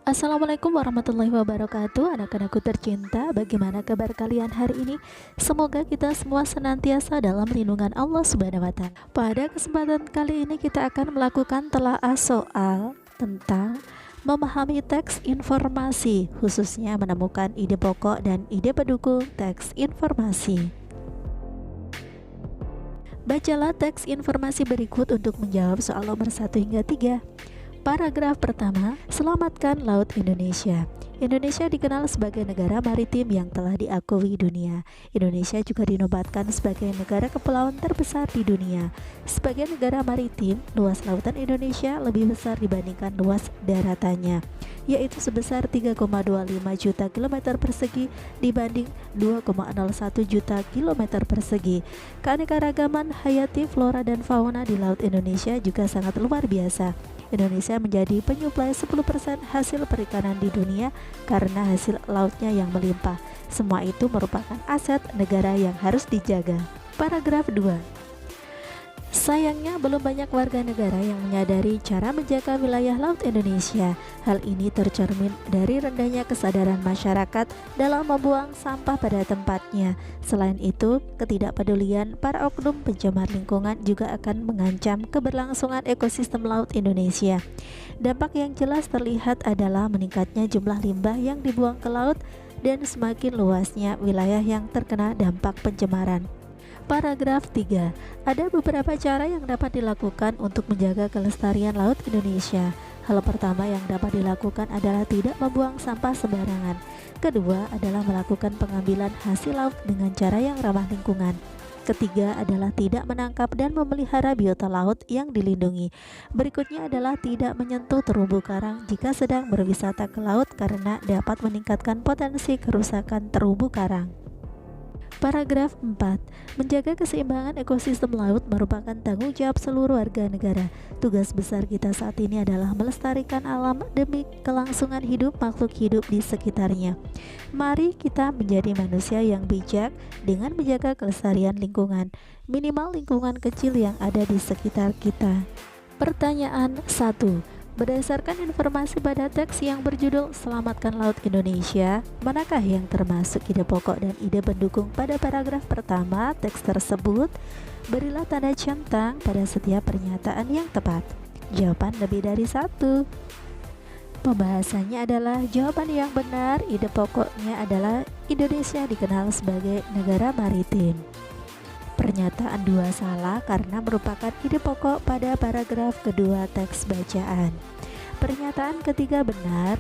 Assalamualaikum warahmatullahi wabarakatuh. Anak-anakku tercinta, bagaimana kabar kalian hari ini? Semoga kita semua senantiasa dalam lindungan Allah Subhanahu wa Ta'ala. Pada kesempatan kali ini kita akan melakukan telaah soal tentang memahami teks informasi, khususnya menemukan ide pokok dan ide pendukung teks informasi. Bacalah teks informasi berikut untuk menjawab soal nomor 1 hingga 3. Paragraf pertama, selamatkan Laut Indonesia. Indonesia dikenal sebagai negara maritim yang telah diakui dunia. Indonesia juga dinobatkan sebagai negara kepulauan terbesar di dunia. Sebagai negara maritim, luas lautan Indonesia lebih besar dibandingkan luas daratannya, yaitu sebesar 3,25 juta kilometer persegi dibanding 2,01 juta kilometer persegi. Keanekaragaman hayati flora dan fauna di Laut Indonesia juga sangat luar biasa. Indonesia menjadi penyuplai 10% hasil perikanan di dunia karena hasil lautnya yang melimpah. Semua itu merupakan aset negara yang harus dijaga. Paragraf 2. Sayangnya belum banyak warga negara yang menyadari cara menjaga wilayah laut Indonesia. Hal ini tercermin dari rendahnya kesadaran masyarakat dalam membuang sampah pada tempatnya. Selain itu, ketidakpedulian para oknum pencemar lingkungan juga akan mengancam keberlangsungan ekosistem laut Indonesia. Dampak yang jelas terlihat adalah meningkatnya jumlah limbah yang dibuang ke laut dan semakin luasnya wilayah yang terkena dampak pencemaran. Paragraf 3. Ada beberapa cara yang dapat dilakukan untuk menjaga kelestarian laut Indonesia. Hal pertama yang dapat dilakukan adalah tidak membuang sampah sembarangan. Kedua adalah melakukan pengambilan hasil laut dengan cara yang ramah lingkungan. Ketiga adalah tidak menangkap dan memelihara biota laut yang dilindungi. Berikutnya adalah tidak menyentuh terumbu karang jika sedang berwisata ke laut karena dapat meningkatkan potensi kerusakan terumbu karang. Paragraf 4. Menjaga keseimbangan ekosistem laut merupakan tanggung jawab seluruh warga negara. Tugas besar kita saat ini adalah melestarikan alam demi kelangsungan hidup makhluk hidup di sekitarnya. Mari kita menjadi manusia yang bijak dengan menjaga kelestarian lingkungan, minimal lingkungan kecil yang ada di sekitar kita. Pertanyaan 1. Berdasarkan informasi pada teks yang berjudul Selamatkan Laut Indonesia, manakah yang termasuk ide pokok dan ide pendukung pada paragraf pertama teks tersebut? Berilah tanda centang pada setiap pernyataan yang tepat. Jawaban lebih dari satu. Pembahasannya adalah jawaban yang benar. Ide pokoknya adalah Indonesia dikenal sebagai negara maritim. Pernyataan 2 salah karena merupakan ide pokok pada paragraf kedua teks bacaan. Pernyataan ketiga benar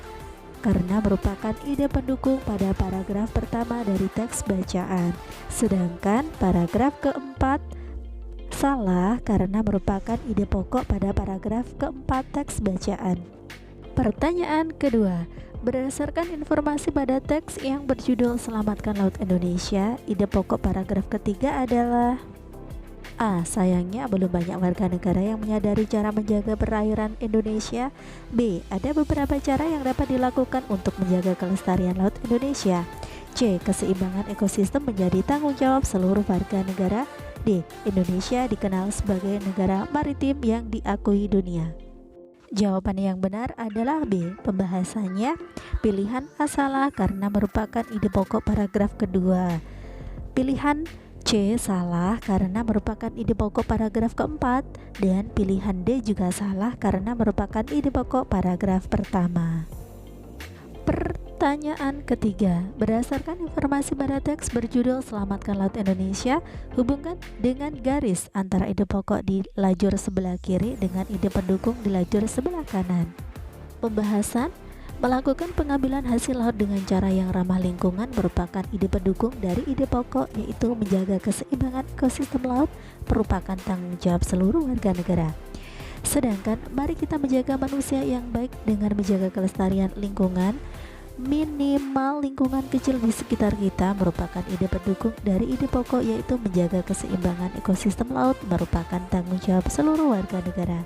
karena merupakan ide pendukung pada paragraf pertama dari teks bacaan. Sedangkan paragraf keempat salah karena merupakan ide pokok pada paragraf keempat teks bacaan. Pertanyaan kedua. Berdasarkan informasi pada teks yang berjudul Selamatkan Laut Indonesia, ide pokok paragraf ketiga adalah A. Sayangnya belum banyak warga negara yang menyadari cara menjaga perairan Indonesia. B. Ada beberapa cara yang dapat dilakukan untuk menjaga kelestarian laut Indonesia. C. Keseimbangan ekosistem menjadi tanggung jawab seluruh warga negara. D. Indonesia dikenal sebagai negara maritim yang diakui dunia. Jawaban yang benar adalah B. Pembahasannya pilihan A salah karena merupakan ide pokok paragraf kedua. Pilihan C salah karena merupakan ide pokok paragraf keempat. Dan pilihan D juga salah karena merupakan ide pokok paragraf pertama. Pertanyaan ketiga. Berdasarkan informasi pada teks berjudul Selamatkan Laut Indonesia, hubungkan dengan garis antara ide pokok di lajur sebelah kiri dengan ide pendukung di lajur sebelah kanan. Pembahasan melakukan pengambilan hasil laut dengan cara yang ramah lingkungan merupakan ide pendukung dari ide pokok, yaitu menjaga keseimbangan ekosistem laut merupakan tanggung jawab seluruh warga negara. Sedangkan mari kita menjaga manusia yang baik dengan menjaga kelestarian lingkungan, minimal lingkungan kecil di sekitar kita merupakan ide pendukung dari ide pokok, yaitu menjaga keseimbangan ekosistem laut merupakan tanggung jawab seluruh warga negara.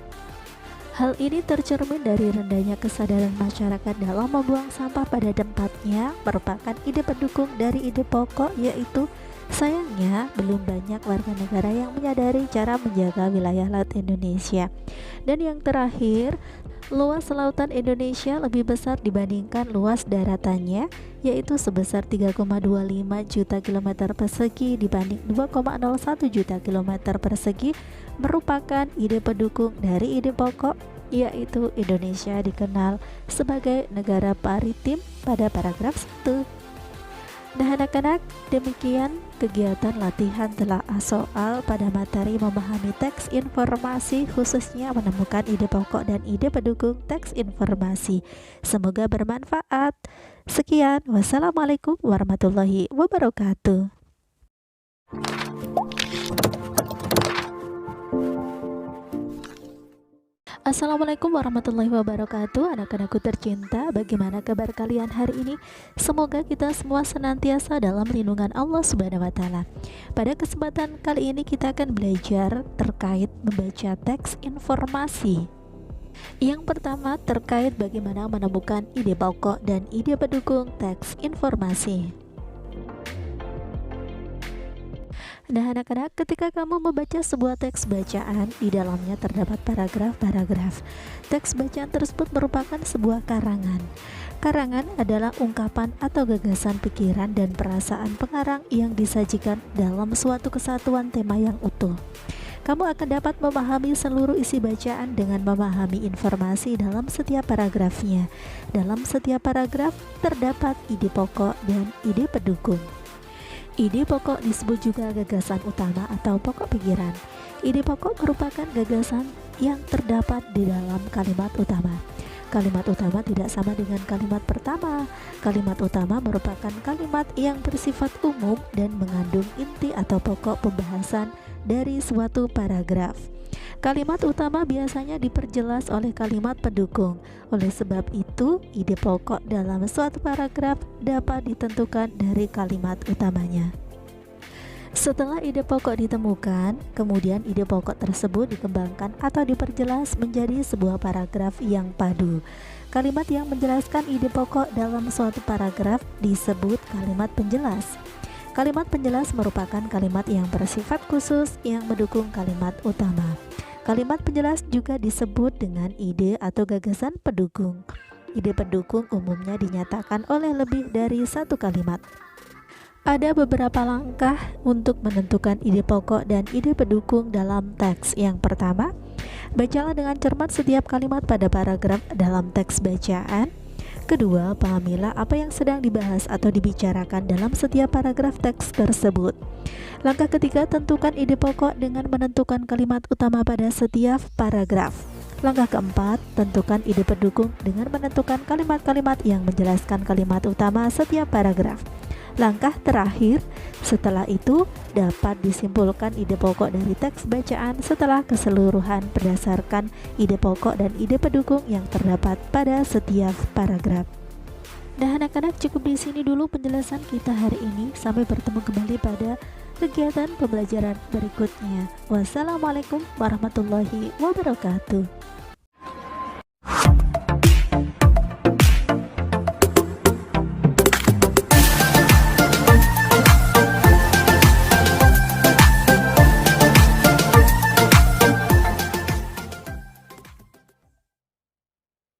Hal ini tercermin dari rendahnya kesadaran masyarakat dalam membuang sampah pada tempatnya merupakan ide pendukung dari ide pokok, yaitu Sayangnya, belum banyak warga negara yang menyadari cara menjaga wilayah laut Indonesia. Dan yang terakhir, luas lautan Indonesia lebih besar dibandingkan luas daratannya, yaitu sebesar 3,25 juta kilometer persegi dibanding 2,01 juta kilometer persegi, merupakan ide pendukung dari ide pokok, yaitu Indonesia dikenal sebagai negara maritim pada paragraf 1. Nah anak-anak, demikian kegiatan latihan telaah soal pada materi memahami teks informasi, khususnya menemukan ide pokok dan ide pendukung teks informasi. Semoga bermanfaat. Sekian, wassalamualaikum warahmatullahi wabarakatuh. Assalamualaikum warahmatullahi wabarakatuh. Anak-anakku tercinta, bagaimana kabar kalian hari ini? Semoga kita semua senantiasa dalam lindungan Allah Subhanahu wa Ta'ala. Pada kesempatan kali ini kita akan belajar terkait membaca teks informasi. Yang pertama terkait bagaimana menemukan ide pokok dan ide pendukung teks informasi. Nah anak-anak, ketika kamu membaca sebuah teks bacaan, di dalamnya terdapat paragraf-paragraf. Teks bacaan tersebut merupakan sebuah karangan. Karangan adalah ungkapan atau gagasan pikiran dan perasaan pengarang yang disajikan dalam suatu kesatuan tema yang utuh. Kamu akan dapat memahami seluruh isi bacaan dengan memahami informasi dalam setiap paragrafnya. Dalam setiap paragraf terdapat ide pokok dan ide pendukung. Ide pokok disebut juga gagasan utama atau pokok pikiran. Ide pokok merupakan gagasan yang terdapat di dalam kalimat utama. Kalimat utama tidak sama dengan kalimat pertama. Kalimat utama merupakan kalimat yang bersifat umum dan mengandung inti atau pokok pembahasan dari suatu paragraf. Kalimat utama biasanya diperjelas oleh kalimat pendukung. Oleh sebab itu, ide pokok dalam suatu paragraf dapat ditentukan dari kalimat utamanya. Setelah ide pokok ditemukan, kemudian ide pokok tersebut dikembangkan atau diperjelas menjadi sebuah paragraf yang padu. Kalimat yang menjelaskan ide pokok dalam suatu paragraf disebut kalimat penjelas. Kalimat penjelas merupakan kalimat yang bersifat khusus yang mendukung kalimat utama. Kalimat penjelas juga disebut dengan ide atau gagasan pendukung. Ide pendukung umumnya dinyatakan oleh lebih dari satu kalimat. Ada beberapa langkah untuk menentukan ide pokok dan ide pendukung dalam teks. Yang pertama, bacalah dengan cermat setiap kalimat pada paragraf dalam teks bacaan. Kedua, pahamilah apa yang sedang dibahas atau dibicarakan dalam setiap paragraf teks tersebut. Langkah ketiga, tentukan ide pokok dengan menentukan kalimat utama pada setiap paragraf. Langkah keempat, tentukan ide pendukung dengan menentukan kalimat-kalimat yang menjelaskan kalimat utama setiap paragraf. Langkah terakhir, setelah itu dapat disimpulkan ide pokok dari teks bacaan setelah keseluruhan berdasarkan ide pokok dan ide pendukung yang terdapat pada setiap paragraf. Nah anak-anak, cukup di sini dulu penjelasan kita hari ini. Sampai bertemu kembali pada kegiatan pembelajaran berikutnya. Wassalamualaikum warahmatullahi wabarakatuh.